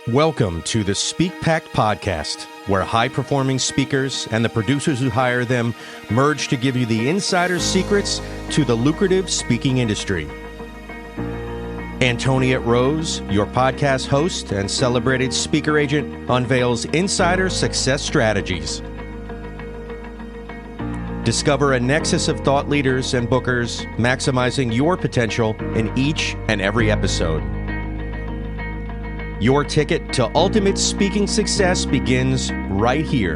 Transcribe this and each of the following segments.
Welcome to the Speak Pact podcast, where high-performing speakers and the producers who hire them merge to give you the insider secrets to the lucrative speaking industry. Antoniette Rose, your podcast host and celebrated speaker agent, unveils insider success strategies. Discover a nexus of thought leaders and bookers, maximizing your potential in each and every episode. Your ticket to ultimate speaking success begins right here.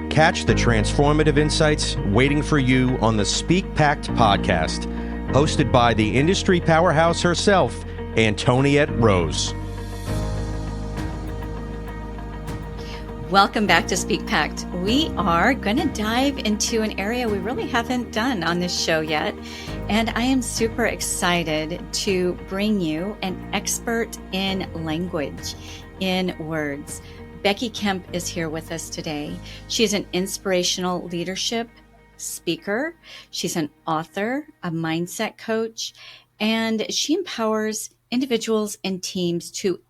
Catch the transformative insights waiting for you on the Speak Pact podcast, hosted by the industry powerhouse herself, Antoniette Rose. Welcome back to Speak Pact. We are going to dive into an area we really haven't done on this show yet. And I am super excited to bring you an expert in language, in words. Becky Kemp is here with us today. She's an inspirational leadership speaker. She's an author, a mindset coach, and she empowers individuals and teams to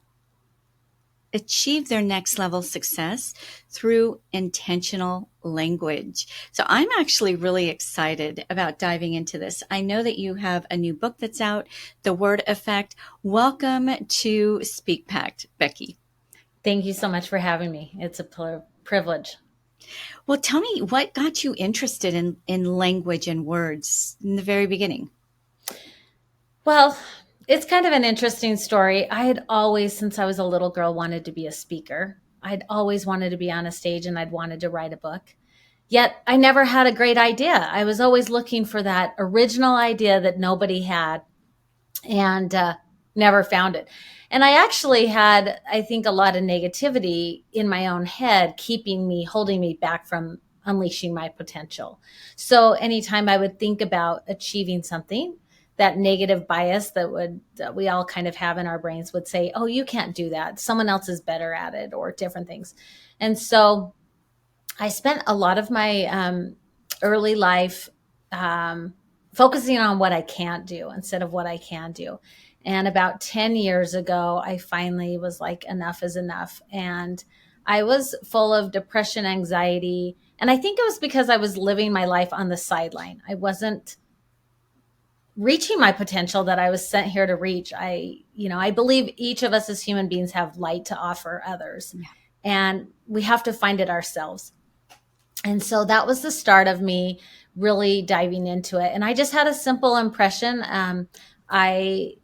achieve their next level success through intentional language. So I'm actually really excited about diving into this. I know that you have a new book that's out, The Word Effect. Welcome to Speak Pact, Becky. Thank you so much for having me. It's a privilege. Well, tell me, what got you interested in language and words in the very beginning? Well, it's kind of an interesting story. I had always, since I was a little girl, wanted to be a speaker. I'd always wanted to be on a stage and I'd wanted to write a book. Yet I never had a great idea. I was always looking for that original idea that nobody had and never found it. And I actually had, I think, a lot of negativity in my own head, holding me back from unleashing my potential. So anytime I would think about achieving something, that negative bias that we all kind of have in our brains would say, oh, you can't do that. Someone else is better at it, or different things. And so I spent a lot of my early life focusing on what I can't do instead of what I can do. And about 10 years ago, I finally was like, enough is enough. And I was full of depression, anxiety. And I think it was because I was living my life on the sideline. I wasn't reaching my potential that I was sent here to reach. I believe each of us as human beings have light to offer others, and we have to find it ourselves. And so that was the start of me really diving into it. And I just had a simple impression. I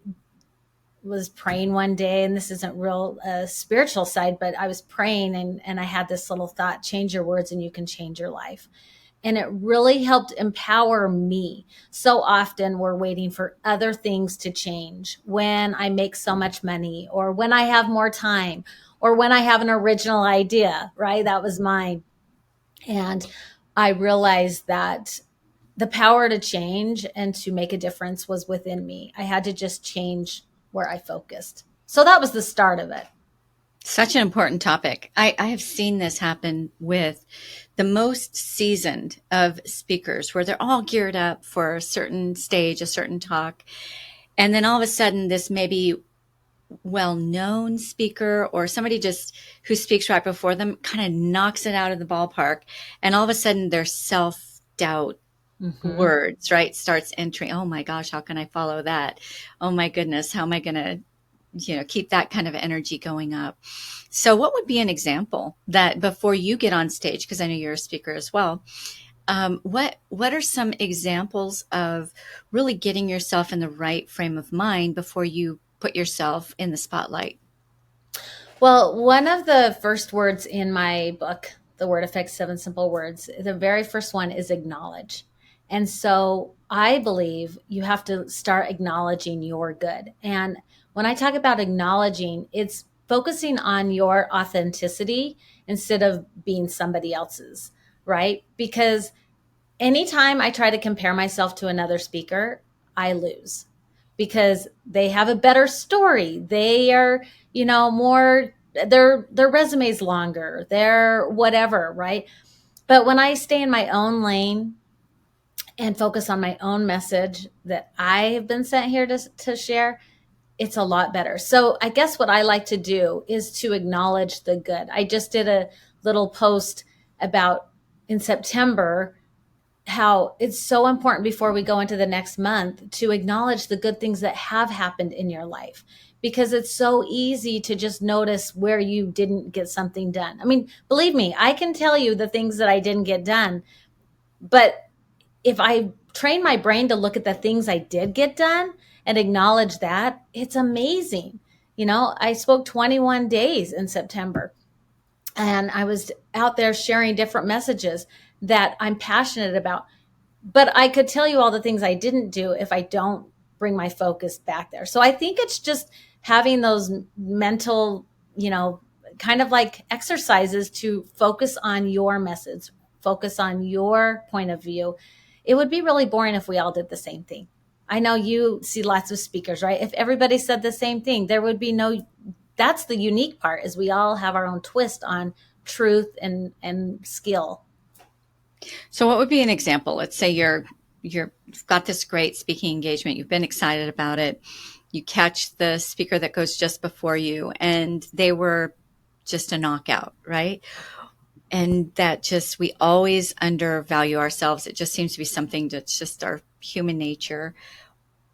was praying one day, and this isn't real spiritual side, but I was praying and I had this little thought: change your words and you can change your life. And it really helped empower me. So often we're waiting for other things to change. When I make so much money, or when I have more time, or when I have an original idea, right? That was mine. And I realized that the power to change and to make a difference was within me. I had to just change where I focused. So that was the start of it. Such an important topic. I have seen this happen with the most seasoned of speakers, where they're all geared up for a certain stage, a certain talk. And then all of a sudden, this maybe well-known speaker or somebody just who speaks right before them kind of knocks it out of the ballpark. And all of a sudden, their self-doubt words, right, starts entering. Oh my gosh, how can I follow that? Oh my goodness, how am I going to keep that kind of energy going up? So what would be an example that before you get on stage, because I know you're a speaker as well, what are some examples of really getting yourself in the right frame of mind before you put yourself in the spotlight? Well, one of the first words in my book, The Word Effect, 7 Simple Words, the very first one is acknowledge. And so I believe you have to start acknowledging your good. And when I talk about acknowledging, it's focusing on your authenticity instead of being somebody else's, right? Because anytime I try to compare myself to another speaker, I lose, because they have a better story. They are, more, their resume is longer, their whatever, right? But when I stay in my own lane and focus on my own message that I have been sent here to share, it's a lot better. So I guess what I like to do is to acknowledge the good. I just did a little post about in September how it's so important before we go into the next month to acknowledge the good things that have happened in your life, because it's so easy to just notice where you didn't get something done. I mean, believe me, I can tell you the things that I didn't get done, but if I train my brain to look at the things I did get done and acknowledge that, it's amazing. I spoke 21 days in September, and I was out there sharing different messages that I'm passionate about. But I could tell you all the things I didn't do if I don't bring my focus back there. So I think it's just having those mental, kind of like exercises to focus on your message, focus on your point of view. It would be really boring if we all did the same thing. I know you see lots of speakers, right? If everybody said the same thing, there would be no, that's the unique part, is we all have our own twist on truth and skill. So what would be an example? Let's say you've got this great speaking engagement. You've been excited about it. You catch the speaker that goes just before you, and they were just a knockout, right? And that just, we always undervalue ourselves. It just seems to be something that's just our human nature.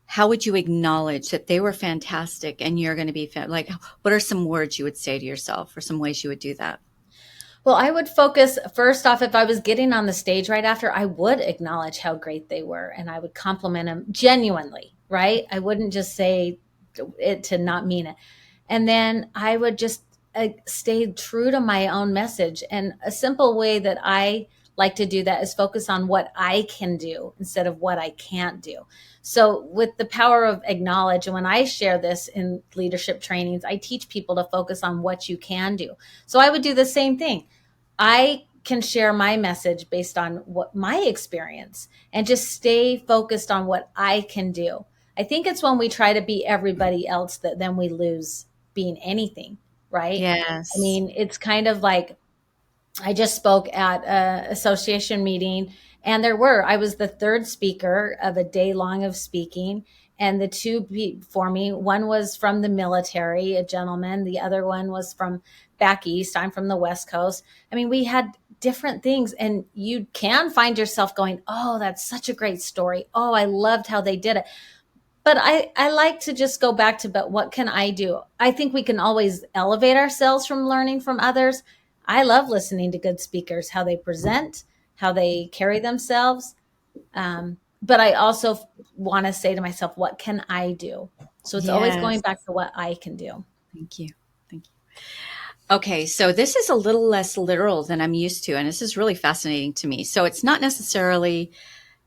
How would you acknowledge that they were fantastic and you're going to be like, what are some words you would say to yourself or some ways you would do that? Well, I would focus first off, if I was getting on the stage right after, I would acknowledge how great they were and I would compliment them genuinely, right? I wouldn't just say it to not mean it. And then I would just stay true to my own message. And a simple way that I like to do that is focus on what I can do instead of what I can't do. So with the power of acknowledge, and when I share this in leadership trainings, I teach people to focus on what you can do. So I would do the same thing. I can share my message based on what my experience and just stay focused on what I can do. I think it's when we try to be everybody else that then we lose being anything, right? Yes. I mean, it's kind of like, I just spoke at an association meeting, and I was the third speaker of a day long of speaking. And the two before me, one was from the military, a gentleman. The other one was from back east. I'm from the West Coast. I mean, we had different things, and you can find yourself going, oh, that's such a great story. Oh, I loved how they did it. But I like to just go back to, but what can I do? I think we can always elevate ourselves from learning from others. I love listening to good speakers, how they present, how they carry themselves. But I also want to say to myself, what can I do? So it's always going back to what I can do. Thank you. Thank you. Okay, so this is a little less literal than I'm used to, and this is really fascinating to me. So it's not necessarily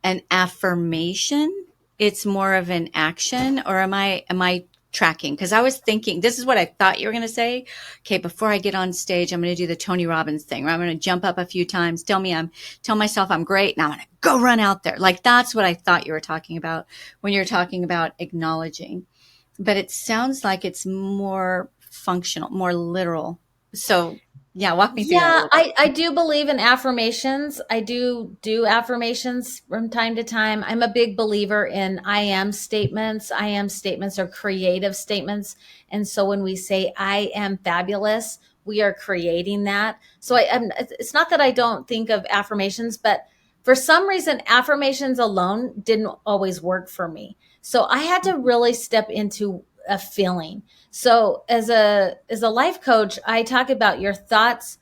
an affirmation, it's more of an action, or am I tracking? Because I was thinking, this is what I thought you were going to say. Okay, before I get on stage, I'm going to do the Tony Robbins thing, where I'm going to jump up a few times, tell myself I'm great, and I'm going to go run out there. Like, that's what I thought you were talking about when you're talking about acknowledging. But it sounds like it's more functional, more literal. So yeah, walk me through that. Yeah, I do believe in affirmations. I do affirmations from time to time. I'm a big believer in I am statements. I am statements are creative statements. And so when we say I am fabulous, we are creating that. So it's not that I don't think of affirmations, but for some reason, affirmations alone didn't always work for me. So I had to really step into a feeling. So as a life coach, I talk about your thoughts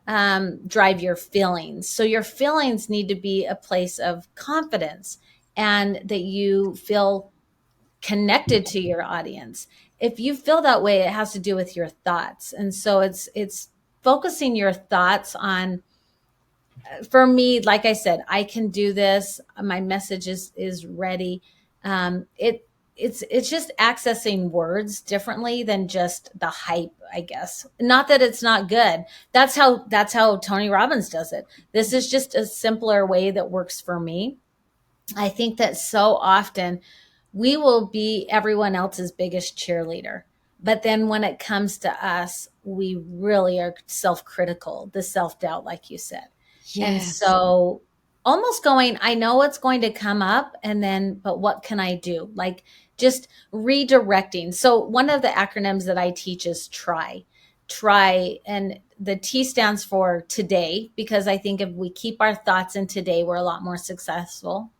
drive your feelings. So your feelings need to be a place of confidence and that you feel connected to your audience. If you feel that way, it has to do with your thoughts. And so it's focusing your thoughts on, for me, like I said, I can do this. My message is ready. It's just accessing words differently than just the hype, I guess. Not that it's not good. That's how Tony Robbins does it. This is just a simpler way that works for me. I think that so often we will be everyone else's biggest cheerleader. But then when it comes to us, we really are self-critical, the self-doubt, like you said. Yes. And so almost going, I know it's going to come up, and then, but what can I do? Like just redirecting. So one of the acronyms that I teach is try. And the T stands for today, because I think if we keep our thoughts in today, we're a lot more successful.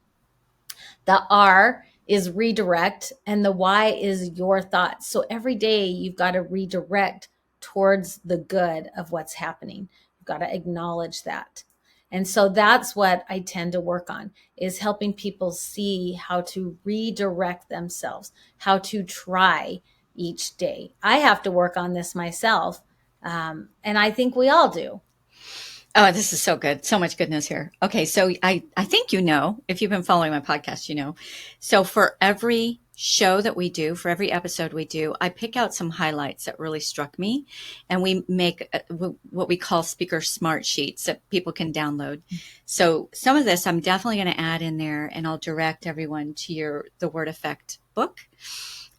The R is redirect, and the Y is your thoughts. So every day you've got to redirect towards the good of what's happening. You've got to acknowledge that. And so that's what I tend to work on, is helping people see how to redirect themselves, how to try each day. I have to work on this myself. And I think we all do. Oh, this is so good. So much goodness here. Okay. So I think, if you've been following my podcast, so for every show that we do, for every episode we do, I pick out some highlights that really struck me, and we make what we call speaker smart sheets that people can download. So some of this I'm definitely going to add in there, and I'll direct everyone to the Word Effect book.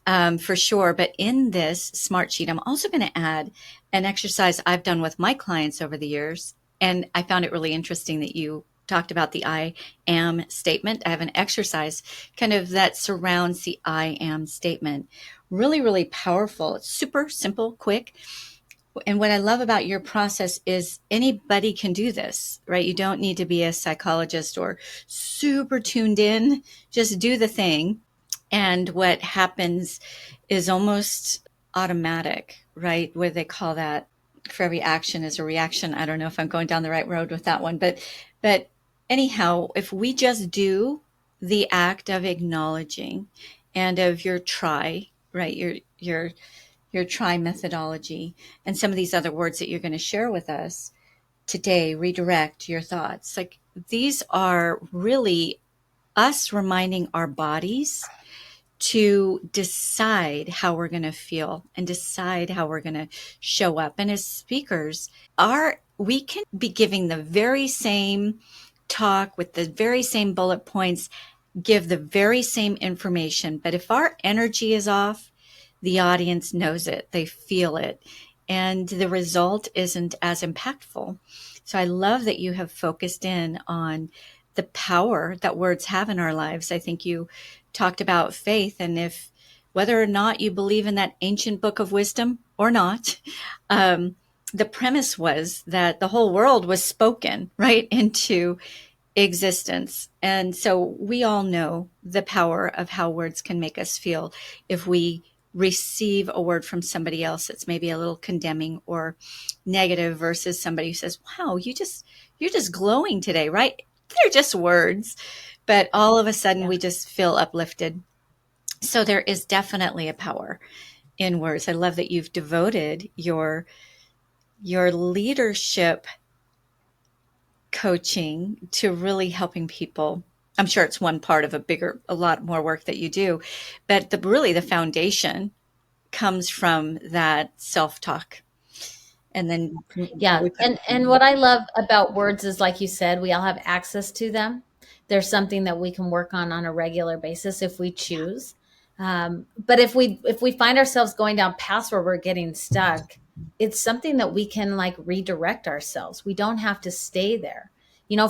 For sure. But in this smart sheet, I'm also going to add an exercise I've done with my clients over the years. And I found it really interesting that you talked about the I am statement. I have an exercise kind of that surrounds the I am statement. Really, really powerful. It's super simple, quick. And what I love about your process is anybody can do this, right? You don't need to be a psychologist or super tuned in. Just do the thing. And what happens is almost automatic, right? What do they call that? For every action is a reaction. I don't know if I'm going down the right road with that one, but anyhow, if we just do the act of acknowledging and of your try, right? Your try methodology and some of these other words that you're going to share with us today, redirect your thoughts. Like these are really us reminding our bodies to decide how we're going to feel and decide how we're going to show up. And as speakers, we can be giving the very same talk with the very same bullet points, give the very same information. But if our energy is off, the audience knows it, they feel it, and the result isn't as impactful. So I love that you have focused in on the power that words have in our lives. I think you talked about faith, and whether or not you believe in that ancient book of wisdom or not, the premise was that the whole world was spoken right into existence. And so we all know the power of how words can make us feel if we receive a word from somebody else that's maybe a little condemning or negative versus somebody who says, wow, you're just glowing today, right? They're just words, but all of a sudden we just feel uplifted. So there is definitely a power in words. I love that you've devoted your leadership coaching to really helping people. I'm sure it's one part of a lot more work that you do, but the foundation comes from that self-talk. And then And what I love about words is, like you said, we all have access to them. There's something that we can work on a regular basis if we choose. But if we find ourselves going down paths where we're getting stuck, it's something that we can like redirect ourselves. We don't have to stay there.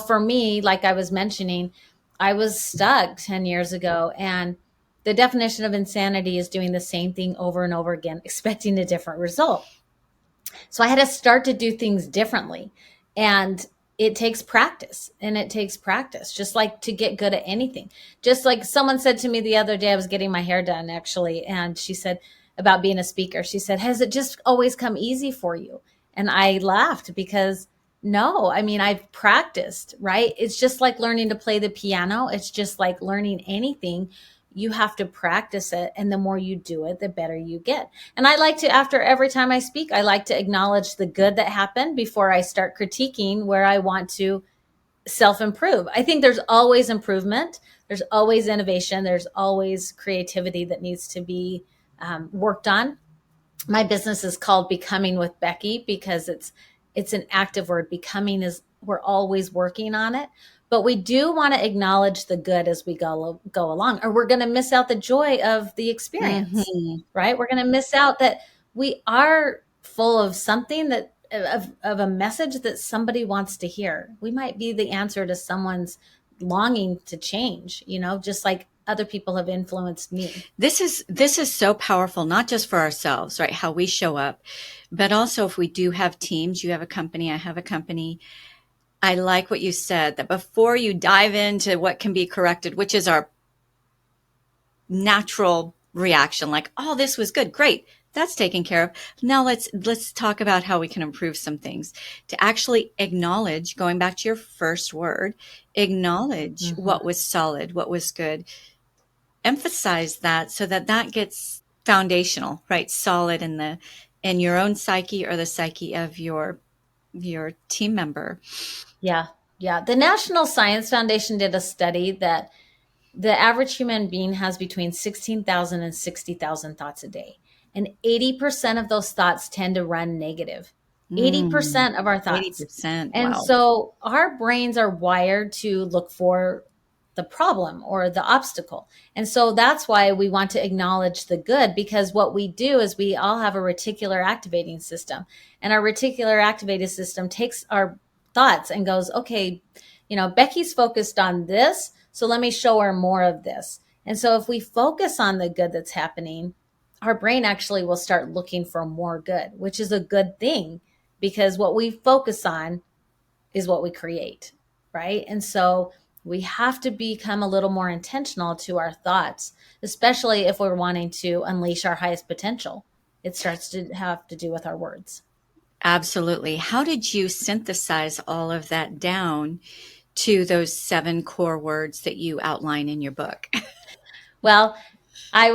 For me, like I was mentioning, I was stuck 10 years ago, and the definition of insanity is doing the same thing over and over again, expecting a different result. So I had to start to do things differently. And it takes practice, just like to get good at anything. Just like someone said to me the other day, I was getting my hair done actually. And she said about being a speaker, she said, has it just always come easy for you? And I laughed because no, I mean, I've practiced, right? It's just like learning to play the piano. It's just like learning anything. You have to practice it. And the more you do it, the better you get. And I like to, after every time I speak, I like to acknowledge the good that happened before I start critiquing where I want to self-improve. I think there's always improvement. There's always innovation. There's always creativity that needs to be worked on. My business is called Becoming with Becky because it's an active word. Becoming we're always working on it. But we do want to acknowledge the good as we go along, or we're going to miss out the joy of the experience, right? We're going to miss out that we are full of something that of a message that somebody wants to hear. We might be the answer to someone's longing to change, just like other people have influenced me. This is so powerful, not just for ourselves, right? How we show up, but also if we do have teams, you have a company, I have a company. I like what you said, that before you dive into what can be corrected, which is our natural reaction, like, oh, this was good, great, that's taken care of. Now let's talk about how we can improve some things. To actually acknowledge, going back to your first word, acknowledge what was solid, what was good. Emphasize that so that that gets foundational, right? Solid in your own psyche or the psyche of your team member. Yeah. Yeah. The National Science Foundation did a study that the average human being has between 16,000 and 60,000 thoughts a day. And 80% of those thoughts tend to run negative. 80% of our thoughts. 80%. And Wow. so our brains are wired to look for the problem or the obstacle. And so that's why we want to acknowledge the good, because what we do is we all have a reticular activating system. And our reticular activating system takes our thoughts and goes, okay, Becky's focused on this, so let me show her more of this. And so if we focus on the good that's happening, our brain actually will start looking for more good, which is a good thing, because what we focus on is what we create, right? And so we have to become a little more intentional to our thoughts, especially if we're wanting to unleash our highest potential. It starts to have to do with our words. Absolutely. How did you synthesize all of that down to those 7 core words that you outline in your book? Well, I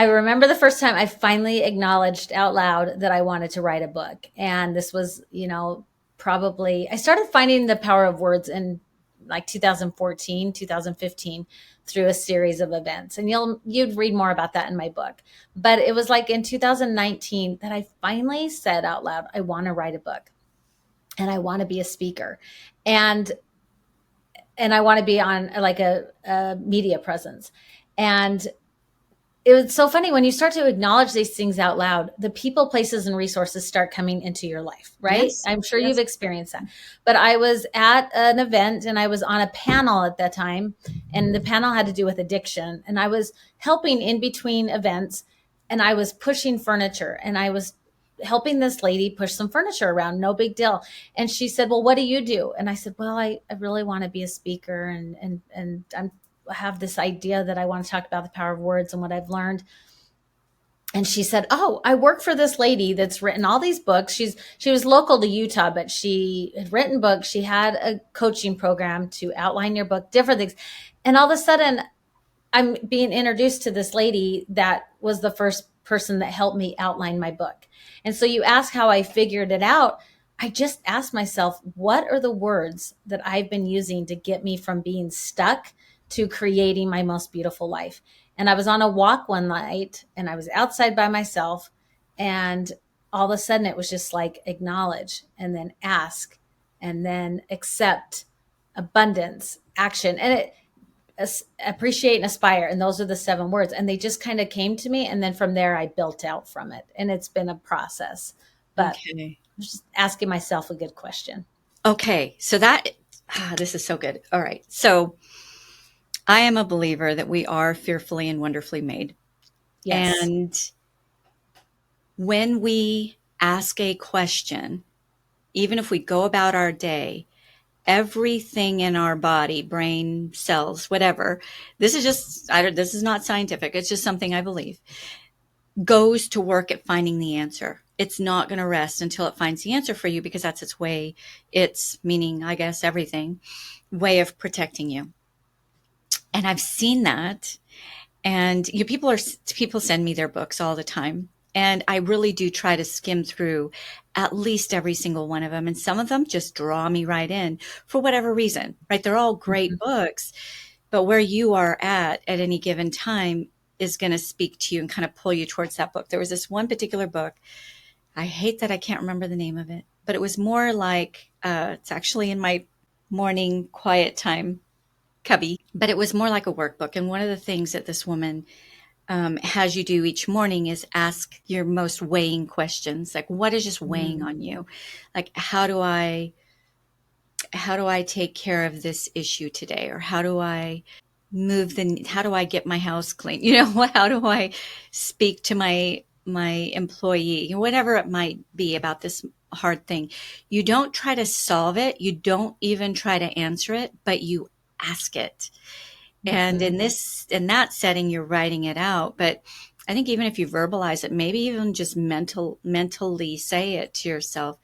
remember the first time I finally acknowledged out loud that I wanted to write a book. And this was, probably, I started finding the power of words in like 2014, 2015 through a series of events. And you'd read more about that in my book. But it was like in 2019 that I finally said out loud, I want to write a book and I want to be a speaker. And I want to be on like a media presence. And it was so funny when you start to acknowledge these things out loud, the people, places, and resources start coming into your life, right? Yes. I'm sure Yes. you've experienced that. But I was at an event and I was on a panel at that time, and the panel had to do with addiction. And I was helping in between events, and I was pushing furniture, and I was helping this lady push some furniture around, no big deal. And she said, well, what do you do? And I said, well, I really want to be a speaker, and I have this idea that I want to talk about the power of words and what I've learned. And she said, oh, I work for this lady that's written all these books. She was local to Utah, but she had written books. She had a coaching program to outline your book, different things. And all of a sudden I'm being introduced to this lady that was the first person that helped me outline my book. And so you ask how I figured it out. I just asked myself, what are the words that I've been using to get me from being stuck to creating my most beautiful life? And I was on a walk one night and I was outside by myself, and all of a sudden it was just like acknowledge, and then ask, and then accept, abundance, action, and it appreciate and aspire. And those are the 7 words. And they just kind of came to me. And then from there, I built out from it. And it's been a process, but Okay. I'm just asking myself a good question. Okay. So this is so good. All right. So I am a believer that we are fearfully and wonderfully made. Yes. And when we ask a question, even if we go about our day, everything in our body, brain, cells, whatever, this is not scientific. It's just something I believe, goes to work at finding the answer. It's not going to rest until it finds the answer for you, because that's its way. It's, meaning, I guess, everything, way of protecting you. And I've seen that. And people send me their books all the time. And I really do try to skim through at least every single one of them. And some of them just draw me right in for whatever reason, right? They're all great books, but where you are at any given time is going to speak to you and kind of pull you towards that book. There was this one particular book. I hate that I can't remember the name of it, but it was more like, it's actually in my morning quiet time cubby, but it was more like a workbook. And one of the things that this woman has you do each morning is ask your most weighing questions. Like, what is just weighing on you? Like, how do I take care of this issue today? Or how do I how do I get my house clean? How do I speak to my employee? Whatever it might be about this hard thing. You don't try to solve it. You don't even try to answer it, but you ask it. And in that setting, you're writing it out. But I think even if you verbalize it, maybe even just mentally say it to yourself.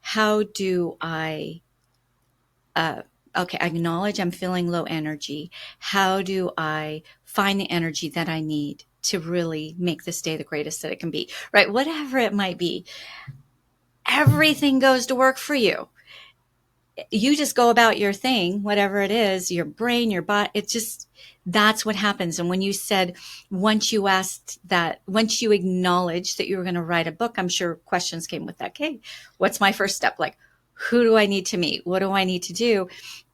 How do I, okay, I acknowledge I'm feeling low energy. How do I find the energy that I need to really make this day the greatest that it can be, right? Whatever it might be, everything goes to work for you. You just go about your thing, whatever it is, your brain, your body, that's what happens. And when you said, once you acknowledged that you were going to write a book, I'm sure questions came with that. Okay, what's my first step? Like, who do I need to meet? What do I need to do?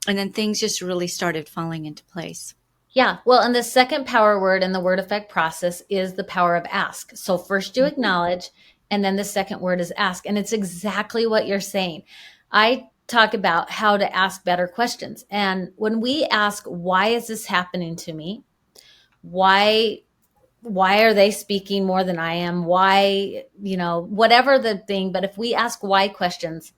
And then things just really started falling into place. Yeah. Well, and the second power word in the word effect process is the power of ask. So first you acknowledge, and then the second word is ask. And it's exactly what you're saying. I talk about how to ask better questions. And when we ask, why is this happening to me? Why are they speaking more than I am? Why, whatever the thing. But if we ask why questions,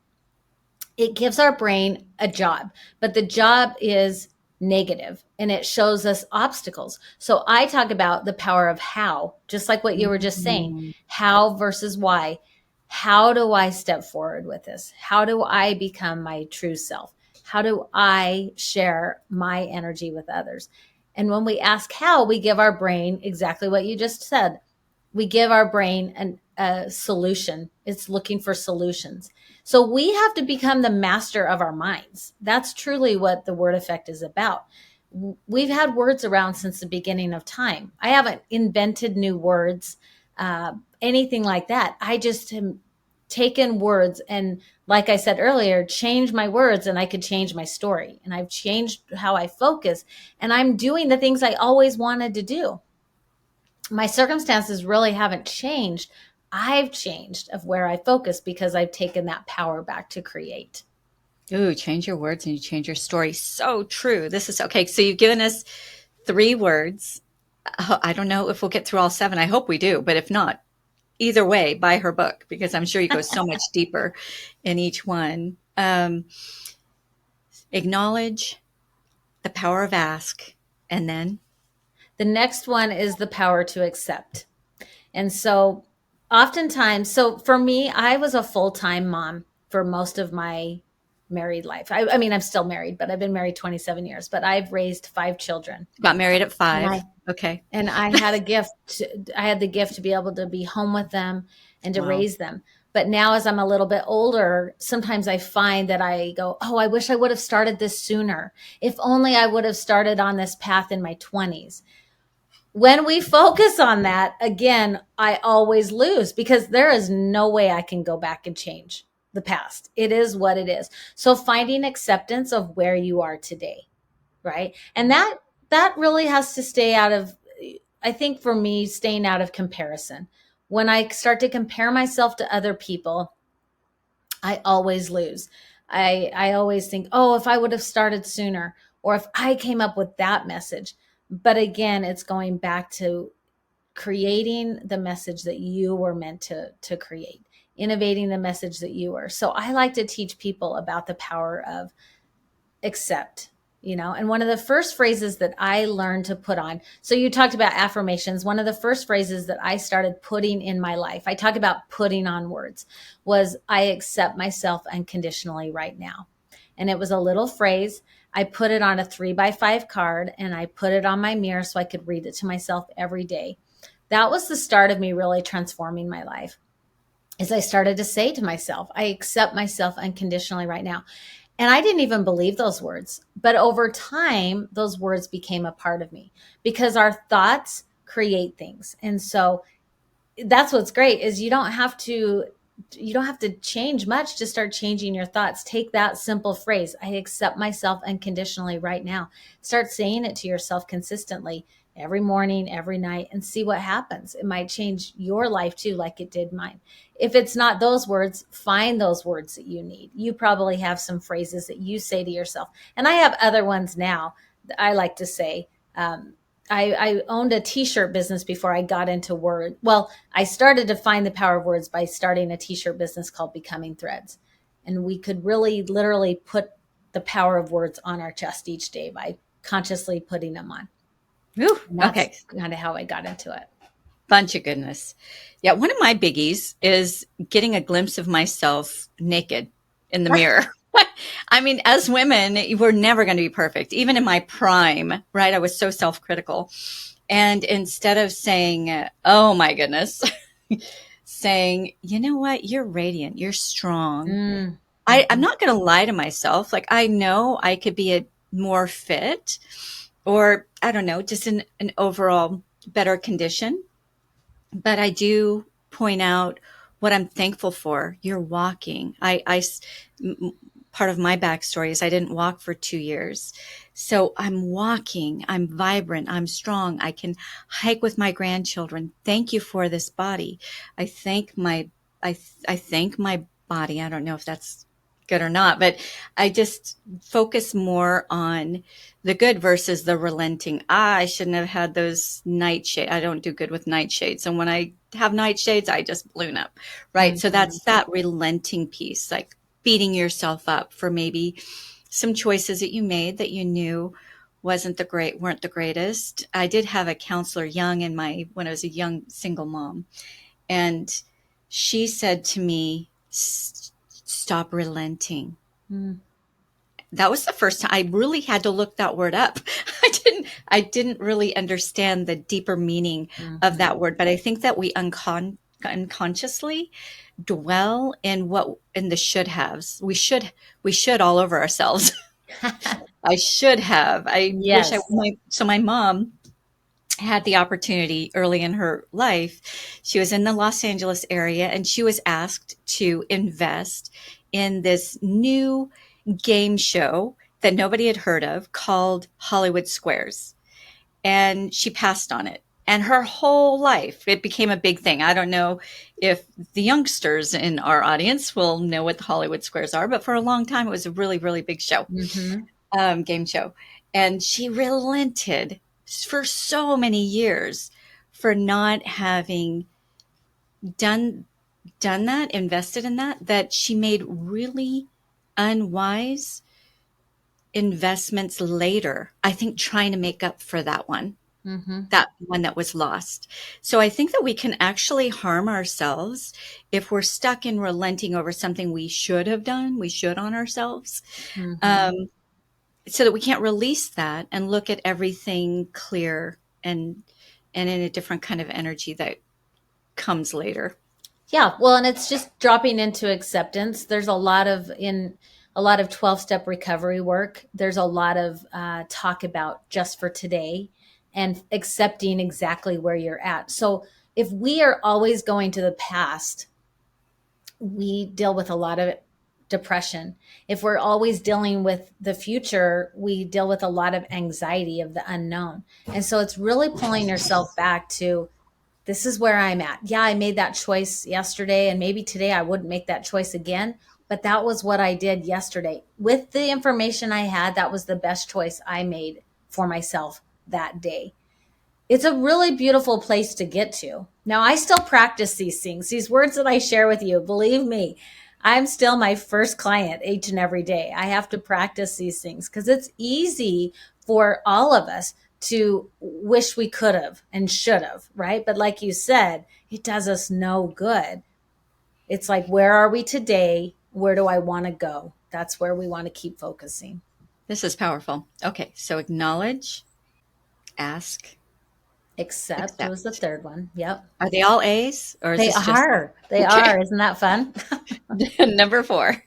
it gives our brain a job, but the job is negative and it shows us obstacles. So I talk about the power of how, just like what you were just saying, how versus why. How do I step forward with this? How do I become my true self? How do I share my energy with others? And when we ask how, we give our brain exactly what you just said. We give our brain a solution. It's looking for solutions. So we have to become the master of our minds. That's truly what the word effect is about. We've had words around since the beginning of time. I haven't invented new words, anything like that. I just have taken words and, like I said earlier, change my words and I could change my story. And I've changed how I focus and I'm doing the things I always wanted to do. My circumstances really haven't changed. I've changed of where I focus because I've taken that power back to create. Ooh, change your words and you change your story. So true. This is okay. So you've given us 3 words. I don't know if we'll get through all 7. I hope we do, but if not, either way, buy her book because I'm sure you go so much deeper in each one. Acknowledge, the power of ask, and then the next one is the power to accept. And so oftentimes, so for me, I was a full-time mom for most of my married life. I mean, I'm still married, but I've been married 27 years, but I've raised 5 children. Got married at 5. Okay. And I had I had the gift to be able to be home with them and to raise them. But now as I'm a little bit older, sometimes I find that I go, oh, I wish I would have started this sooner. If only I would have started on this path in my 20s. When we focus on that, again, I always lose because there is no way I can go back and change the past. It is what it is. So finding acceptance of where you are today, right? And that really has to stay out of, I think for me, staying out of comparison. When I start to compare myself to other people, I always lose. I always think, oh, if I would have started sooner, or if I came up with that message. But again, it's going back to creating the message that you were meant to create, innovating the message that you were. So I like to teach people about the power of accept, and one of the first phrases that I learned to put on. So you talked about affirmations. One of the first phrases that I started putting in my life, I talk about putting on words, was I accept myself unconditionally right now. And it was a little phrase. I put it on a 3x5 card and I put it on my mirror so I could read it to myself every day. That was the start of me really transforming my life. As I started to say to myself, I accept myself unconditionally right now. And I didn't even believe those words. But over time, those words became a part of me because our thoughts create things. And so that's what's great is you don't have to change much to start changing your thoughts. Take that simple phrase, I accept myself unconditionally right now. Start saying it to yourself consistently. every morning, every night, and see what happens. It might change your life too, like it did mine. If it's not those words, find those words that you need. You probably have some phrases that you say to yourself. And I have other ones now that I like to say. I owned a t-shirt business before I got into word. Well, I started to find the power of words by starting a t-shirt business called Becoming Threads. And we could really literally put the power of words on our chest each day by consciously putting them on. Ooh, And that's okay. kind of how I got into it. Bunch of goodness. Yeah, one of my biggies is getting a glimpse of myself naked in the mirror. I mean, as women, we're never going to be perfect. Even in my prime, right? I was so self-critical. And instead of saying, oh my goodness, saying, you know what? You're radiant. You're strong. I'm not going to lie to myself. Like, I know I could be more fit, or I don't know, just in an overall better condition. But I do point out what I'm thankful for. You're walking. Part of my backstory is I didn't walk for 2 years. So I'm walking, I'm vibrant, I'm strong. I can hike with my grandchildren. Thank you for this body. I thank my body. I don't know if that's good or not, but I just focus more on the good versus the relenting. I shouldn't have had those nightshades. I don't do good with nightshades. And when I have nightshades, I just balloon up. Right. Mm-hmm. So that's that relenting piece, like beating yourself up for maybe some choices that you made that you knew weren't the greatest. I did have a counselor when I was a young single mom, and she said to me, stop relenting. That was the first time I really had to look that word up. I didn't really understand the deeper meaning of that word, but I think that we unconsciously dwell in the should haves. We should all over ourselves. I should have. Yes. So my mom had the opportunity early in her life. She was in the Los Angeles area, and she was asked to invest in this new game show that nobody had heard of called Hollywood Squares. And she passed on it. And her whole life, it became a big thing. I don't know if the youngsters in our audience will know what the Hollywood Squares are, but for a long time, it was a really, really big show, game show. And she relented for so many years for not having done that, invested in that she made really unwise investments later, I think, trying to make up for that one. That one that was lost. So I think that we can actually harm ourselves if we're stuck in relenting over something we should have done. We should on ourselves, so that we can't release that and look at everything clear and in a different kind of energy that comes later. Yeah, well, and it's just dropping into acceptance. There's a lot of 12-step recovery work. There's a lot of talk about just for today and accepting exactly where you're at. So if we are always going to the past, we deal with a lot of depression. If we're always dealing with the future, we deal with a lot of anxiety of the unknown. And so it's really pulling yourself back to, this is where I'm at. Yeah, I made that choice yesterday, and maybe today I wouldn't make that choice again, but that was what I did yesterday. With the information I had, that was the best choice I made for myself that day. It's a really beautiful place to get to. Now, I still practice these things, these words that I share with you. Believe me, I'm still my first client each and every day. I have to practice these things because it's easy for all of us to wish we could have and should have, right? But like you said, it does us no good. It's like, where are we today? Where do I want to go? That's where we want to keep focusing. This is powerful. Okay, so acknowledge, ask, accept was the third one. Yep. Are they all A's? Or is they this are. Just... They are. Isn't that fun? Number 4.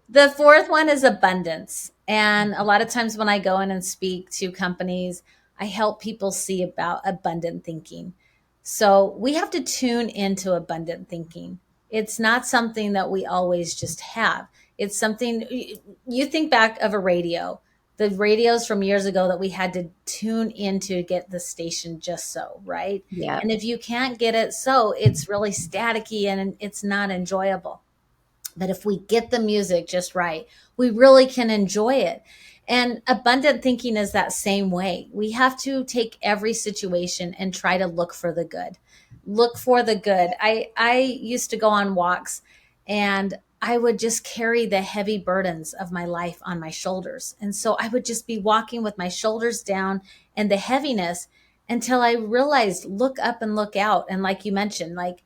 The fourth one is abundance. And a lot of times when I go in and speak to companies, I help people see about abundant thinking. So we have to tune into abundant thinking. It's not something that we always just have. It's something, you think back of a radio. the radios from years ago that we had to tune in to get the station just so, right? Yeah. And if you can't get it so, it's really staticky and it's not enjoyable. But if we get the music just right, we really can enjoy it. And abundant thinking is that same way. We have to take every situation and try to look for the good. Look for the good. I used to go on walks and I would just carry the heavy burdens of my life on my shoulders. And so I would just be walking with my shoulders down and the heaviness until I realized look up and look out. And like you mentioned, like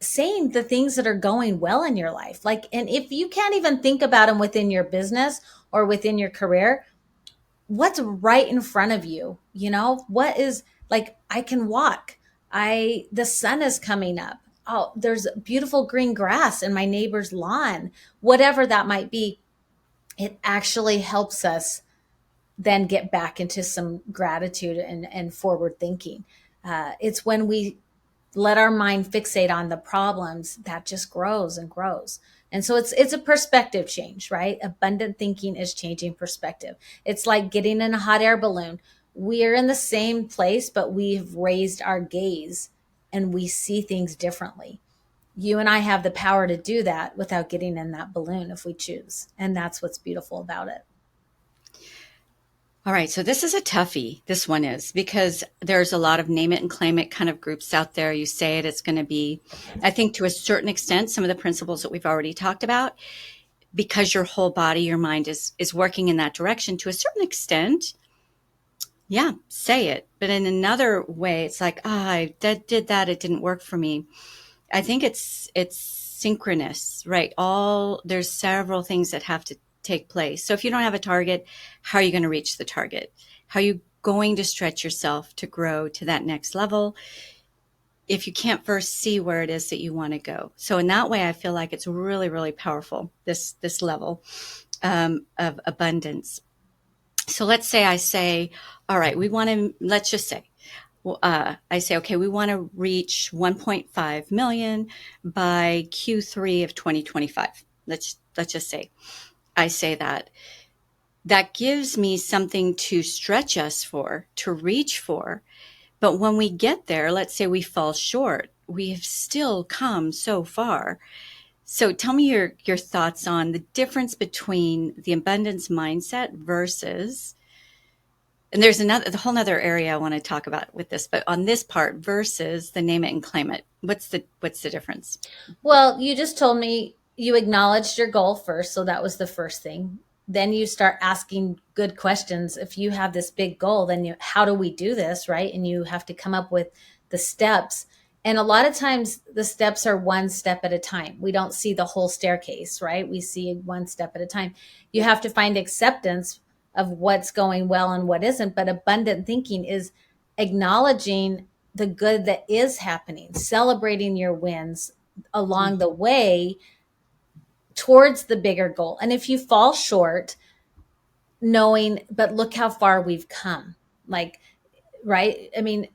saying the things that are going well in your life. Like, and if you can't even think about them within your business or within your career, what's right in front of you? You know, what is like, I can walk. The sun is coming up. Oh, there's beautiful green grass in my neighbor's lawn, whatever that might be. It actually helps us then get back into some gratitude and forward thinking. It's when we let our mind fixate on the problems that just grows and grows. And so it's a perspective change, right? Abundant thinking is changing perspective. It's like getting in a hot air balloon. We're in the same place, but we've raised our gaze and we see things differently. You and I have the power to do that without getting in that balloon if we choose. And that's what's beautiful about it. All right, so this is a toughie. This one is because there's a lot of name it and claim it kind of groups out there. You say it, it's going to be, I think to a certain extent, some of the principles that we've already talked about, because your whole body, your mind is working in that direction to a certain extent. Yeah, say it. But in another way, it's like, I did that. It didn't work for me. I think it's synchronous, right? There's several things that have to take place. So if you don't have a target, how are you going to reach the target? How are you going to stretch yourself to grow to that next level if you can't first see where it is that you want to go? So in that way, I feel like it's really, really powerful, this level of abundance. So let's say I say, all right, let's just say, I say, okay, we want to reach 1.5 million by Q3 of 2025. Let's just say. I say that gives me something to stretch us for, to reach for. But when we get there, let's say we fall short, we have still come so far. So tell me your thoughts on the difference between the abundance mindset versus, and there's the whole other area I want to talk about with this, but on this part versus the name it and claim it. What's the difference? Well, you just told me you acknowledged your goal first. So that was the first thing. Then you start asking good questions. If you have this big goal, then how do we do this? Right. And you have to come up with the steps. And a lot of times the steps are one step at a time. We don't see the whole staircase, right? We see one step at a time. You have to find acceptance of what's going well and what isn't. But abundant thinking is acknowledging the good that is happening, celebrating your wins along the way towards the bigger goal. And if you fall short, knowing, but look how far we've come. Like, right? I mean,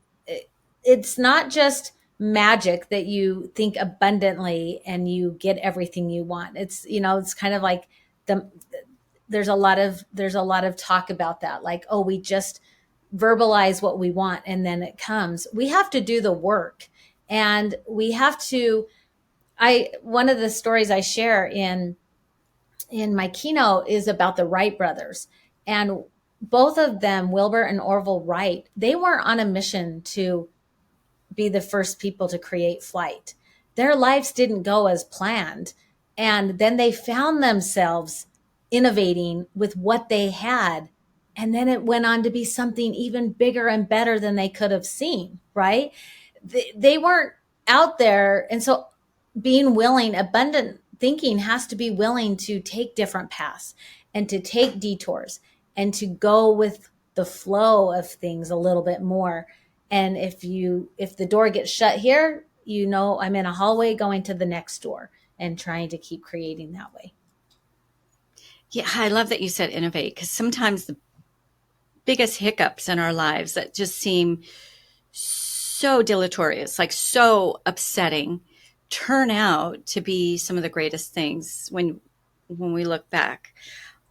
it's not just magic that you think abundantly and you get everything you want. It's, it's kind of like there's a lot of talk about that. Like, oh, we just verbalize what we want and then it comes. We have to do the work, and we have to, one of the stories I share in my keynote is about the Wright brothers. And both of them, Wilbur and Orville Wright, they weren't on a mission to be the first people to create flight. Their lives didn't go as planned. And then they found themselves innovating with what they had. And then it went on to be something even bigger and better than they could have seen, right? They weren't out there. And so being willing, abundant thinking has to be willing to take different paths and to take detours and to go with the flow of things a little bit more. And if the door gets shut here, I'm in a hallway going to the next door and trying to keep creating that way. Yeah, I love that you said innovate, because sometimes the biggest hiccups in our lives that just seem so deleterious, like so upsetting, turn out to be some of the greatest things when we look back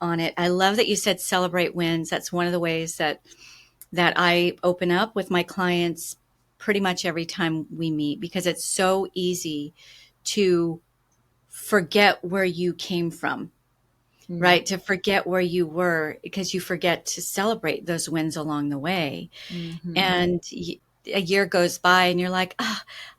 on it. I love that you said celebrate wins. That's one of the ways that I open up with my clients pretty much every time we meet, because it's so easy to forget where you came from, right? To forget where you were, because you forget to celebrate those wins along the way. Mm-hmm. And a year goes by and you're like,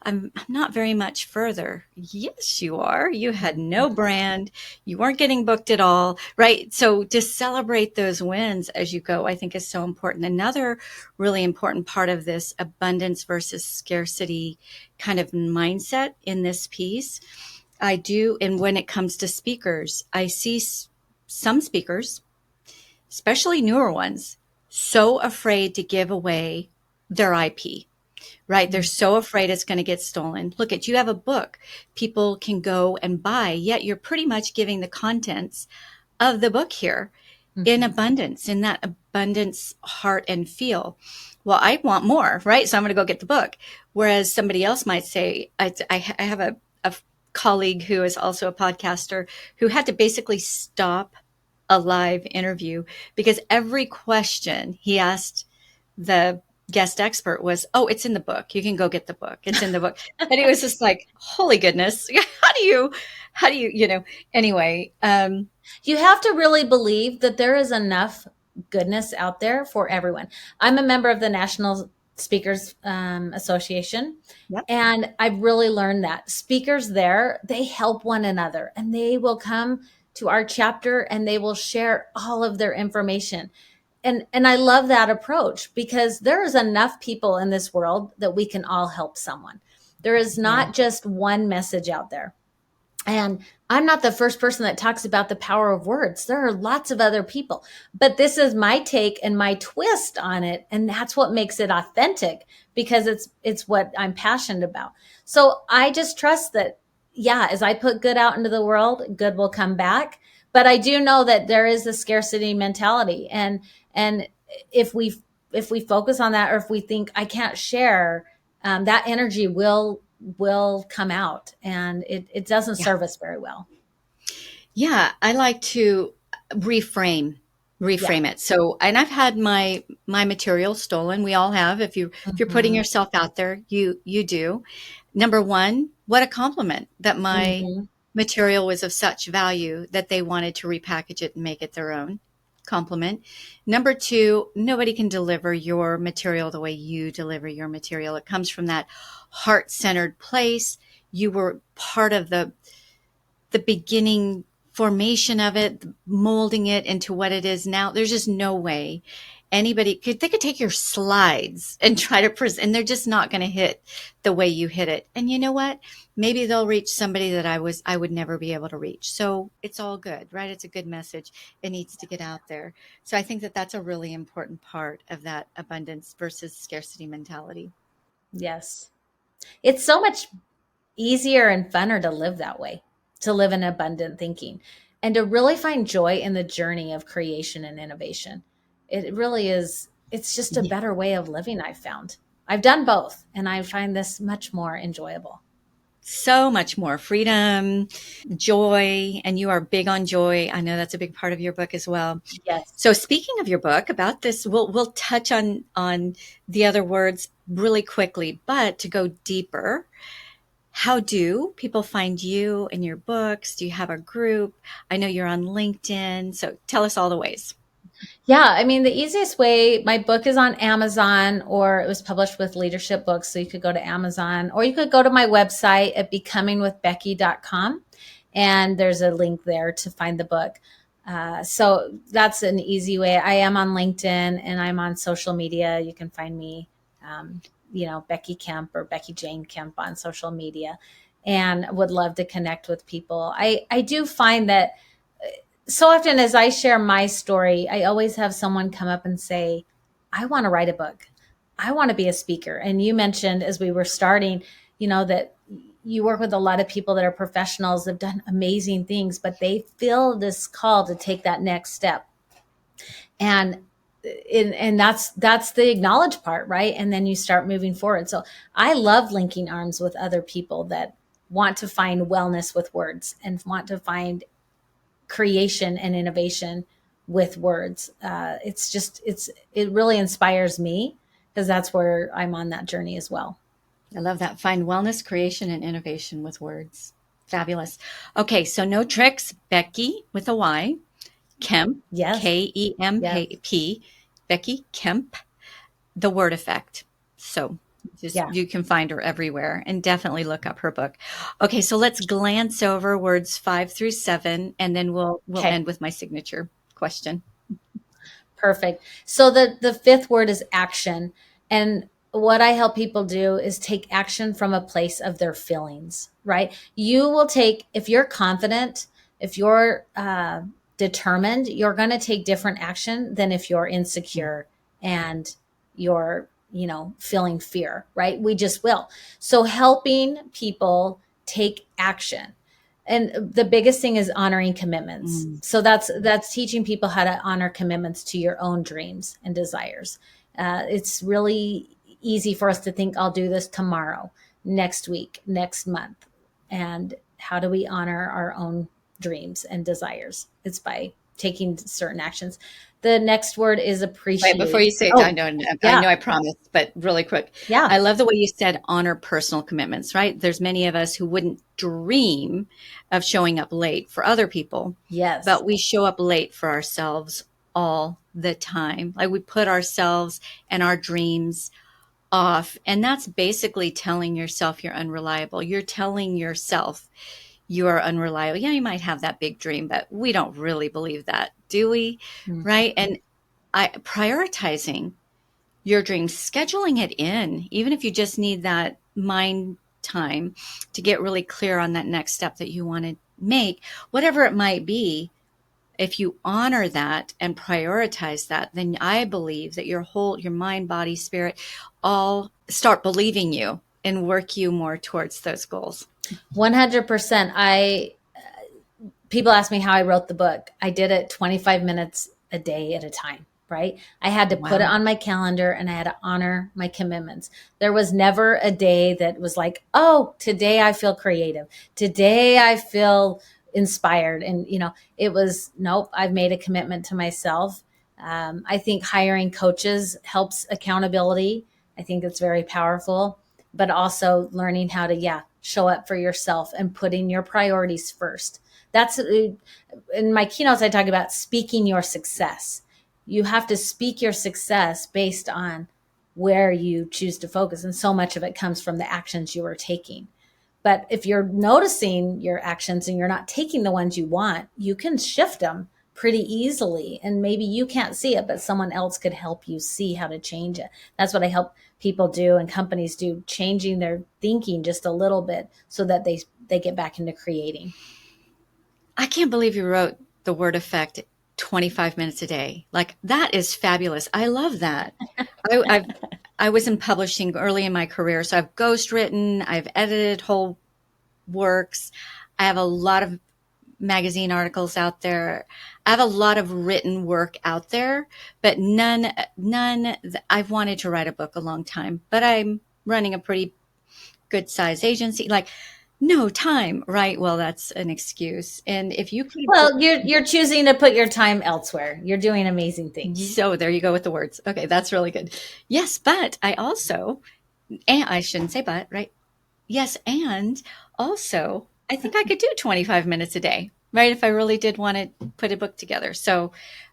I'm not very much further. Yes, you are. You had no brand. You weren't getting booked at all, right? So to celebrate those wins as you go, I think is so important. Another really important part of this abundance versus scarcity kind of mindset in this piece, I do. And when it comes to speakers, I see some speakers, especially newer ones, so afraid to give away their IP, right? They're so afraid it's going to get stolen. Look at, you have a book people can go and buy, yet you're pretty much giving the contents of the book here in abundance, in that abundance heart and feel. Well, I want more, right? So I'm going to go get the book. Whereas somebody else might say, I have a colleague who is also a podcaster who had to basically stop a live interview because every question he asked the guest expert was, "Oh, it's in the book. You can go get the book. It's in the book." And it was just like, holy goodness. How do you, anyway. You have to really believe that there is enough goodness out there for everyone. I'm a member of the National Speakers Association. Yep. And I've really learned that speakers there, they help one another, and they will come to our chapter and they will share all of their information. And I love that approach, because there is enough people in this world that we can all help someone. There is not just one message out there. And I'm not the first person that talks about the power of words. There are lots of other people, but this is my take and my twist on it. And that's what makes it authentic, because it's what I'm passionate about. So I just trust that, as I put good out into the world, good will come back. But I do know that there is a scarcity mentality. And if we focus on that, or if we think I can't share, that energy will come out, and it doesn't serve us very well. Yeah, I like to reframe it. So, and I've had my material stolen. We all have. If you're putting yourself out there, you do. Number one, what a compliment that my material was of such value that they wanted to repackage it and make it their own. Compliment. Number two, nobody can deliver your material the way you deliver your material. It comes from that heart-centered place. You were part of the beginning formation of it, molding it into what it is now. There's just no way they could take your slides and try to present, and they're just not going to hit the way you hit it. And you know what? Maybe they'll reach somebody that I would never be able to reach. So it's all good, right? It's a good message. It needs to get out there. So I think that that's a really important part of that abundance versus scarcity mentality. Yes. It's so much easier and funner to live that way, to live in abundant thinking, and to really find joy in the journey of creation and innovation. It really is. It's just a better way of living, I've found. I've done both, and I find this much more enjoyable. So much more freedom, joy, and you are big on joy. I know that's a big part of your book as well. Yes. So speaking of your book, about this, we'll touch on the other words really quickly, but to go deeper, how do people find you and your books? Do you have a group? I know you're on LinkedIn, so tell us all the ways. Yeah, I mean, the easiest way, my book is on Amazon, or it was published with Leadership Books. So you could go to Amazon, or you could go to my website at becomingwithbecky.com. And there's a link there to find the book. So that's an easy way. I am on LinkedIn, and I'm on social media. You can find me, Becky Kemp or Becky Jane Kemp on social media, and would love to connect with people. I do find that so often as I share my story, I always have someone come up and say, I want to write a book. I want to be a speaker. And you mentioned as we were starting, that you work with a lot of people that are professionals, have done amazing things, but they feel this call to take that next step. And that's the acknowledge part, right? And then you start moving forward. So I love linking arms with other people that want to find wellness with words and want to find creation and innovation with words. It really inspires me because that's where I'm on that journey as well. I love that. Find wellness, creation, and innovation with words. Fabulous. Okay, so no tricks. Becky with a Y. Kemp, Yes. Yes. Kemp, Becky Kemp, the word effect. So Yeah. you can find her everywhere, and definitely look up her book. Okay, so let's glance over words 5 through 7, and then we'll Okay. end with my signature question. Perfect. So the fifth word is action. And what I help people do is take action from a place of their feelings, right? You will take, if you're confident, if you're determined, you're going to take different action than if you're insecure and you're, feeling fear, right? We just will. So helping people take action. And the biggest thing is honoring commitments. So that's teaching people how to honor commitments to your own dreams and desires. It's really easy for us to think, I'll do this tomorrow, next week, next month. And how do we honor our own dreams and desires? It's by taking certain actions. The next word is appreciate. Wait, before you say it, I know I promised, but really quick. Yeah. I love the way you said honor personal commitments, right? There's many of us who wouldn't dream of showing up late for other people. Yes. But we show up late for ourselves all the time. Like we put ourselves and our dreams off. And that's basically telling yourself you're unreliable. You're telling yourself you are unreliable. Yeah, you might have that big dream, but we don't really believe that, do we? Mm-hmm. Right? And prioritizing your dreams, scheduling it in, even if you just need that mind time to get really clear on that next step that you want to make, whatever it might be. If you honor that and prioritize that, then I believe that your mind, body, spirit, all start believing you and work you more towards those goals. 100%. People ask me how I wrote the book. I did it 25 minutes a day at a time, right? I had to put it on my calendar and I had to honor my commitments. There was never a day that was like, oh, today I feel creative. Today I feel inspired. And, it was, nope, I've made a commitment to myself. I think hiring coaches helps accountability. I think it's very powerful, but also learning how to, show up for yourself and putting your priorities first. That's in my keynotes, I talk about speaking your success. You have to speak your success based on where you choose to focus. And so much of it comes from the actions you are taking. But if you're noticing your actions and you're not taking the ones you want, you can shift them pretty easily. And maybe you can't see it, but someone else could help you see how to change it. That's what I help people do and companies do, changing their thinking just a little bit so that they get back into creating. I can't believe you wrote the word effect 25 minutes a day. Like that is fabulous. I love that. I was in publishing early in my career. So I've ghostwritten, I've edited whole works. I have a lot of magazine articles out there. I have a lot of written work out there, but none, I've wanted to write a book a long time, but I'm running a pretty good size agency. Like, no time, right? Well, that's an excuse. And if you could, you're choosing to put your time elsewhere. You're doing amazing things. So there you go with the words. Okay, that's really good. Yes, but I also, and I shouldn't say but, right? Yes, and also, I think I could do 25 minutes a day, right? If I really did want to put a book together. So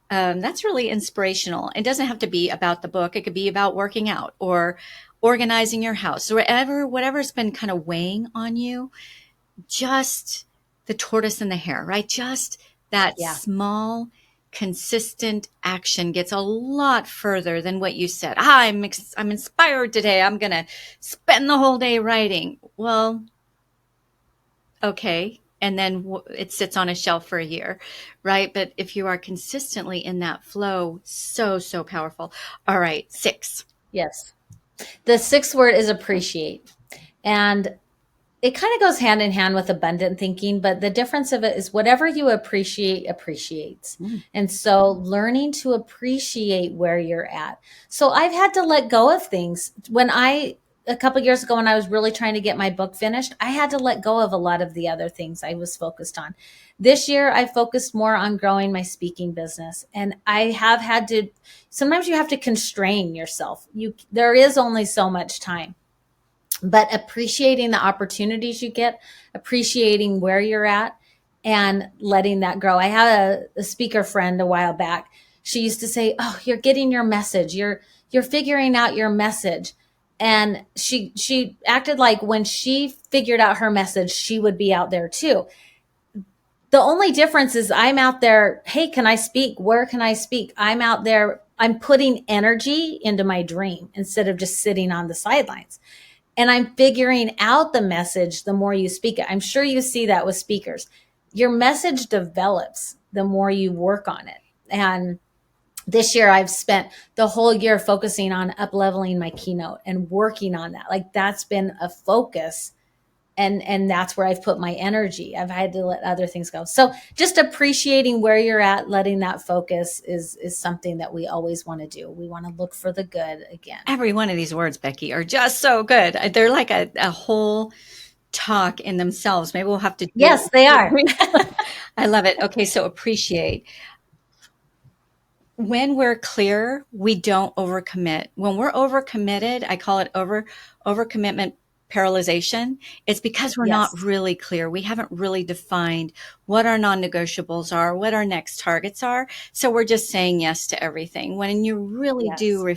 that's really inspirational. It doesn't have to be about the book. It could be about working out or organizing your house or whatever's been kind of weighing on you. Just the tortoise and the hare, right? Just that small, consistent action gets a lot further than what you said. I'm inspired today. I'm going to spend the whole day writing. Well, okay. And then it sits on a shelf for a year, right? But if you are consistently in that flow, so powerful. All right, 6. Yes. The 6th word is appreciate. And it kind of goes hand in hand with abundant thinking, but the difference of it is whatever you appreciate appreciates. And so learning to appreciate where you're at. So I've had to let go of things when I a couple years ago when I was really trying to get my book finished, I had to let go of a lot of the other things I was focused on. This year, I focused more on growing my speaking business. And I have had to, sometimes you have to constrain yourself. There is only so much time, but appreciating the opportunities you get, appreciating where you're at, and letting that grow. I had a speaker friend a while back. She used to say, "Oh, you're getting your message. You're figuring out your message." And she acted like when she figured out her message, she would be out there too. The only difference is I'm out there, "Hey, can I speak? Where can I speak?" I'm out there, I'm putting energy into my dream instead of just sitting on the sidelines. And I'm figuring out the message the more you speak it. I'm sure you see that with speakers. Your message develops the more you work on it. And this year I've spent the whole year focusing on up-leveling my keynote and working on that. Like, that's been a focus. And that's where I've put my energy. I've had to let other things go. So just appreciating where you're at, letting that focus is something that we always want to do. We want to look for the good again. Every one of these words, Becky, are just so good. They're like a whole talk in themselves. Maybe we'll have to. Yes, they are. I love it. Okay, so appreciate. When we're clear, we don't overcommit. When we're overcommitted, I call it overcommitment paralyzation. It's because we're not really clear. We haven't really defined what our non-negotiables are, what our next targets are. So we're just saying yes to everything. When you really do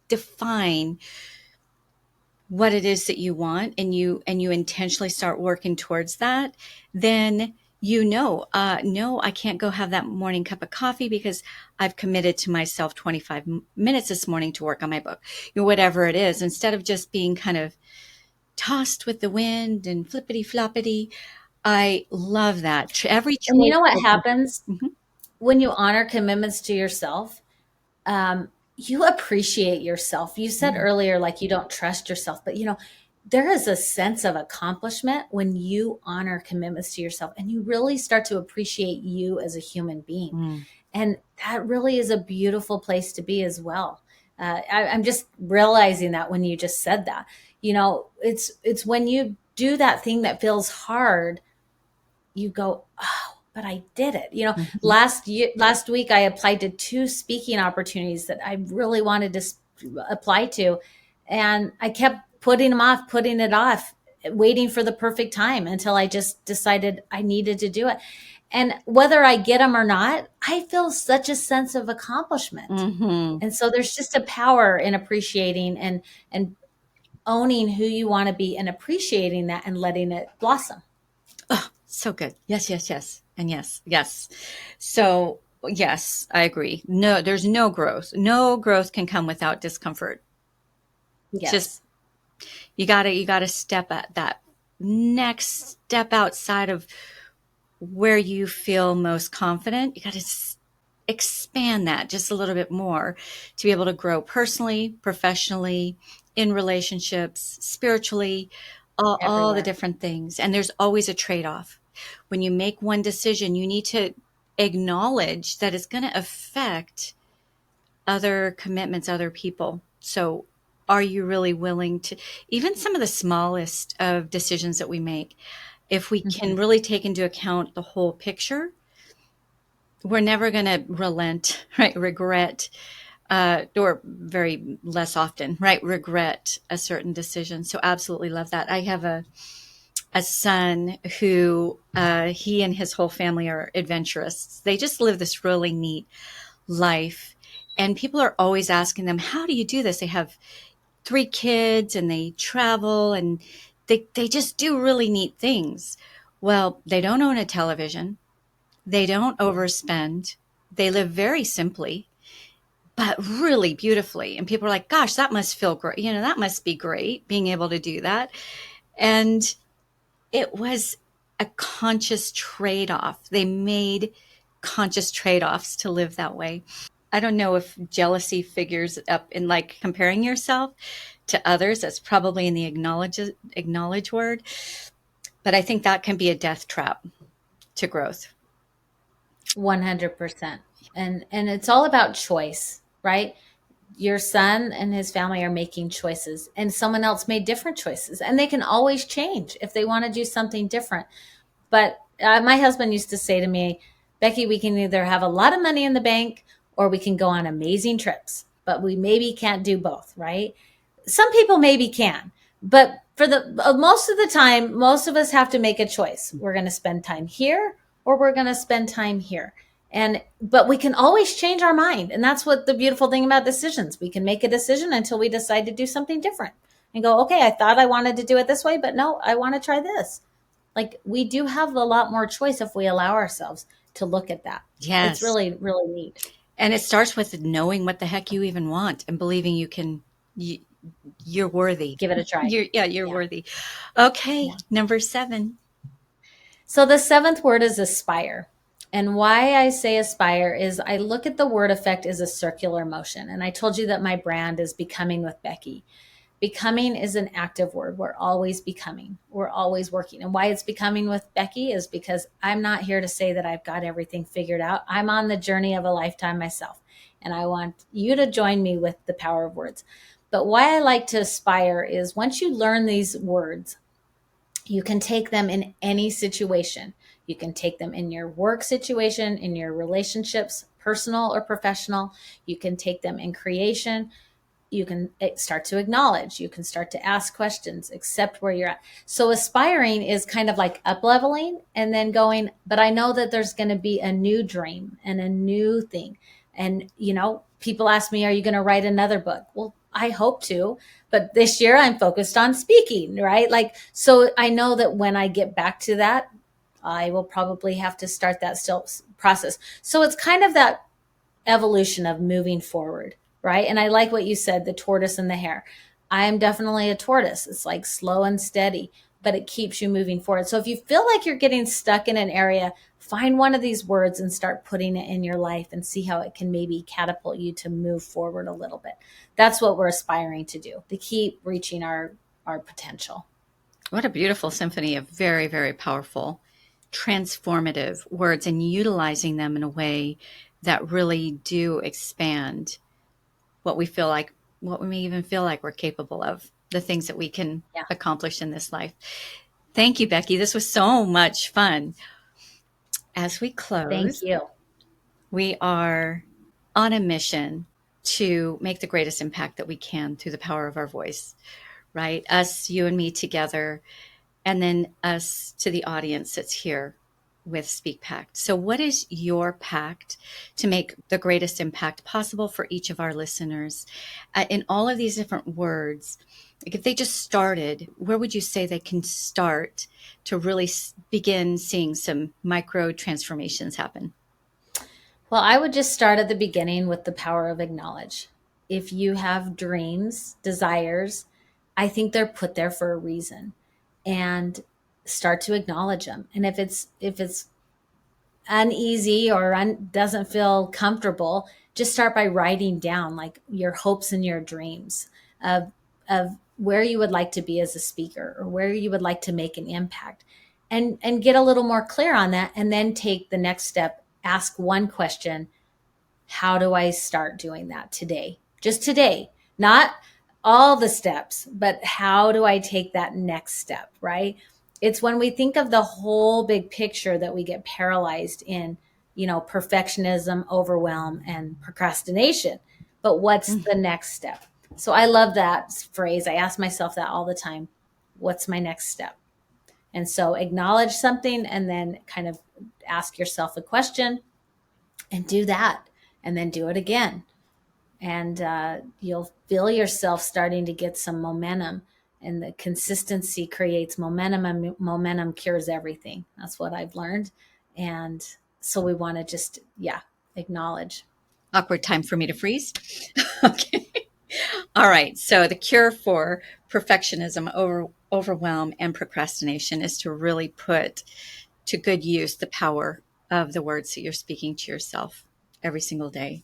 define what it is that you want, and you intentionally start working towards that, then no, I can't go have that morning cup of coffee because I've committed to myself 25 minutes this morning to work on my book, whatever it is, instead of just being kind of tossed with the wind and flippity floppity. I love that. Every choice. And you know what happens when you honor commitments to yourself? You appreciate yourself. You said earlier, like, you don't trust yourself, but there is a sense of accomplishment when you honor commitments to yourself, and you really start to appreciate you as a human being. And that really is a beautiful place to be as well. I'm just realizing that when you just said that, it's when you do that thing that feels hard, you go, "Oh, but I did it." Last week I applied to 2 speaking opportunities that I really wanted to apply to. And I kept putting it off, waiting for the perfect time until I just decided I needed to do it. And whether I get them or not, I feel such a sense of accomplishment. And so there's just a power in appreciating and owning who you want to be, and appreciating that and letting it blossom. Oh, so good. Yes. And yes. So yes, I agree. No, there's no growth. No growth can come without discomfort. Yes. Just, you gotta step at that next step outside of where you feel most confident. You gotta expand that just a little bit more to be able to grow personally, professionally, in relationships, spiritually, all the different things. And there's always a trade-off. When you make one decision, you need to acknowledge that it's going to affect other commitments, other people. So are you really willing to, even some of the smallest of decisions that we make, if we can really take into account the whole picture, we're never going to relent, right? Regret, or very less often, right? Regret a certain decision. So absolutely love that. I have a son who, he and his whole family are adventurous. They just live this really neat life. And people are always asking them, how do you do this? They have 3 kids and they travel and they just do really neat things. Well, they don't own a television. They don't overspend. They live very simply, but really beautifully. And people are like, gosh, that must feel great. That must be great being able to do that. And it was a conscious trade-off. They made conscious trade-offs to live that way. I don't know if jealousy figures up in like comparing yourself to others. That's probably in the acknowledge word. But I think that can be a death trap to growth. 100%. And it's all about choice, right? Your son and his family are making choices, and someone else made different choices, and they can always change if they want to do something different. But my husband used to say to me, Becky, we can either have a lot of money in the bank or we can go on amazing trips, but we maybe can't do both, right? Some people maybe can, but for the most of the time, most of us have to make a choice. We're going to spend time here or we're going to spend time here. And but we can always change our mind. And that's what the beautiful thing about decisions. We can make a decision until we decide to do something different and go, okay, I thought I wanted to do it this way, but no, I want to try this. Like, we do have a lot more choice if we allow ourselves to look at that. Yes. It's really, really neat. And it starts with knowing what the heck you even want and believing you're worthy. Give it a try. You're worthy. Okay. Number 7. So the 7th word is aspire. And why I say aspire is I look at the word effect as a circular motion. And I told you that my brand is becoming with Becky. Becoming is an active word. We're always becoming. We're always working. And why it's becoming with Becky is because I'm not here to say that I've got everything figured out. I'm on the journey of a lifetime myself. And I want you to join me with the power of words. But why I like to aspire is once you learn these words, you can take them in any situation. You can take them in your work situation, in your relationships, personal or professional. You can take them in creation. You can start to acknowledge. You can start to ask questions, accept where you're at. So aspiring is kind of like up leveling and then going, but I know that there's going to be a new dream and a new thing. And, people ask me, are you going to write another book? Well, I hope to, but this year I'm focused on speaking, right? So I know that when I get back to that, I will probably have to start that still process. So it's kind of that evolution of moving forward, right? And I like what you said, the tortoise and the hare. I am definitely a tortoise. It's like slow and steady, but it keeps you moving forward. So if you feel like you're getting stuck in an area, find one of these words and start putting it in your life and see how it can maybe catapult you to move forward a little bit. That's what we're aspiring to do, to keep reaching our potential. What a beautiful symphony of very, very powerful, transformative words, and utilizing them in a way that really do expand what we may even feel like we're capable of, the things that we can accomplish in this life. Thank you, Becky. This was so much fun. As we close, thank you. We are on a mission to make the greatest impact that we can through the power of our voice, right? Us, you and me together, and then us to the audience that's here with Speak Pact. So what is your pact to make the greatest impact possible for each of our listeners? In all of these different words, like if they just started, where would you say they can start to really begin seeing some micro transformations happen? Well, I would just start at the beginning with the power of acknowledge. If you have dreams, desires, I think they're put there for a reason, and start to acknowledge them. And if it's uneasy or doesn't feel comfortable, just start by writing down like your hopes and your dreams of where you would like to be as a speaker or where you would like to make an impact, and get a little more clear on that, and then take the next step. Ask one question: how do I start doing that today? Just today, not all the steps, but how do I take that next step, right? It's when we think of the whole big picture that we get paralyzed in, perfectionism, overwhelm, and procrastination. But what's the next step? So I love that phrase. I ask myself that all the time. What's my next step? And so acknowledge something and then kind of ask yourself a question and do that, and then do it again. And you'll feel yourself starting to get some momentum, and the consistency creates momentum, and momentum cures everything. That's what I've learned. And so we want to just, acknowledge. Awkward time for me to freeze. Okay. All right. So the cure for perfectionism, overwhelm, and procrastination is to really put to good use the power of the words that you're speaking to yourself every single day.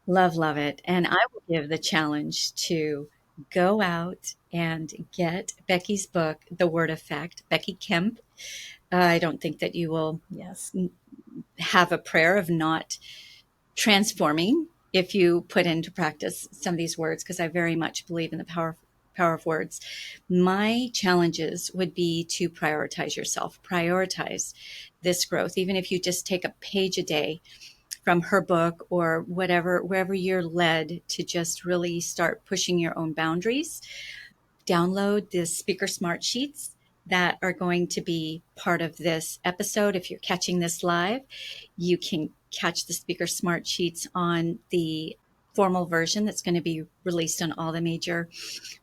Love it. And I will give the challenge to go out and get Becky's book, The Word Effect, Becky Kemp. I don't think that you will have a prayer of not transforming if you put into practice some of these words, because I very much believe in the power of words. My challenges would be to prioritize yourself, prioritize this growth, even if you just take a page a day from her book or whatever, wherever you're led to just really start pushing your own boundaries. Download the Speaker Smart Sheets that are going to be part of this episode. If you're catching this live, you can catch the Speaker Smart Sheets on the formal version that's going to be released on all the major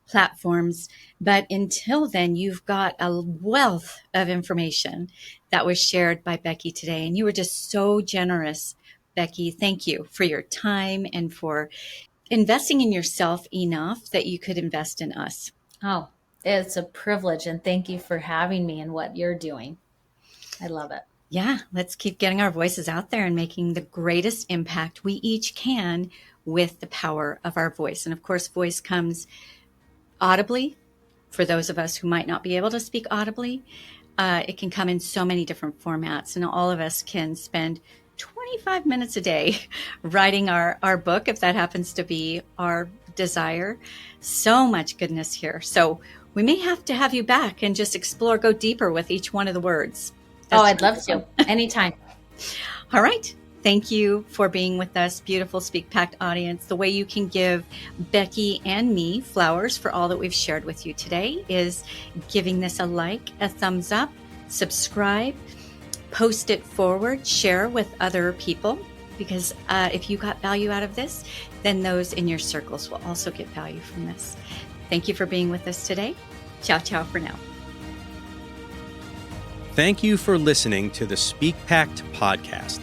platforms. But until then, you've got a wealth of information that was shared by Becky today. And you were just so generous, Becky. Thank you for your time and for investing in yourself enough that you could invest in us. Oh, it's a privilege. And thank you for having me and what you're doing. I love it. Yeah, let's keep getting our voices out there and making the greatest impact we each can with the power of our voice. And of course, voice comes audibly for those of us who might not be able to speak audibly. It can come in so many different formats, and all of us can spend 25 minutes a day writing our book, if that happens to be our desire. So much goodness here. So we may have to have you back and just explore, go deeper with each one of the words. I'd love to. Anytime. All right. Thank you for being with us, beautiful Speak Packed audience. The way you can give Becky and me flowers for all that we've shared with you today is giving this a like, a thumbs up, subscribe, post it forward, share with other people, because if you got value out of this, then those in your circles will also get value from this. Thank you for being with us today. Ciao, ciao for now. Thank you for listening to the Speak Packed podcast.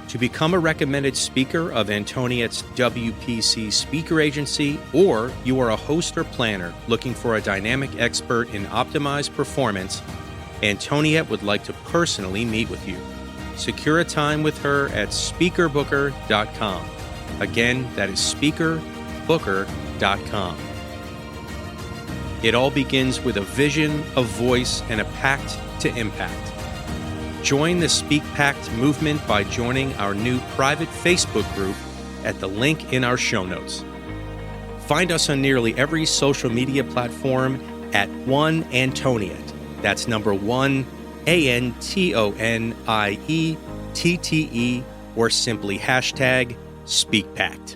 To become a recommended speaker of Antoniette's WPC speaker agency, or you are a host or planner looking for a dynamic expert in optimized performance, Antoniette would like to personally meet with you. Secure a time with her at speakerbooker.com. Again, that is speakerbooker.com. It all begins with a vision, a voice, and a pact to impact. Join the Speak Packed movement by joining our new private Facebook group at the link in our show notes. Find us on nearly every social media platform at One Antoniette. That's number 1, ANTONIETTE, or simply hashtag SpeakPacked.